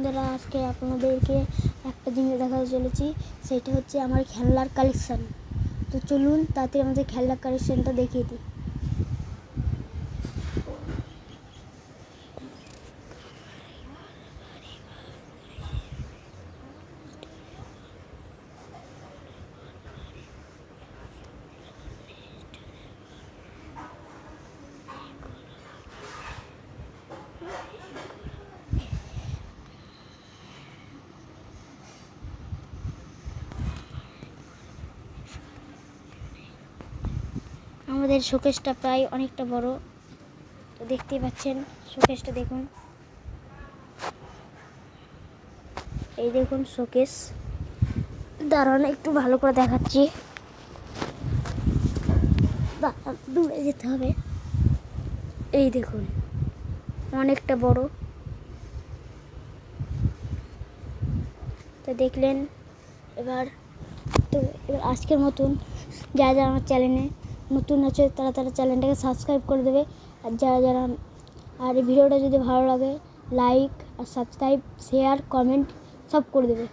বন্ধুরা, আজকে আপনাদেরকে একটা জিনিস দেখাতে চলেছি। সেটা হচ্ছে আমার খেলনার কালেকশান। তো চলুন তাড়াতাড়ি আমাদের খেলনার কালেকশানটা দেখিয়ে দিই। আমাদের শোকেসটা প্রায় অনেকটা বড়, তো দেখতেই পাচ্ছেন। শোকেসটা দেখুন, এই দেখুন শোকেস। দাঁড়ান একটু ভালো করে দেখাচ্ছি, দূরে যেতে হবে। এই দেখুন অনেকটা বড়। তো দেখলেন। এবার আজকের মতন যারা আমার চ্যানেলে নতুন আছে তারা চ্যানেলটাকে সাবস্ক্রাইব করে দেবে। আর যারা আর এই ভিডিওটা যদি ভালো লাগে লাইক আর সাবস্ক্রাইব শেয়ার কমেন্ট সব করে দেবে।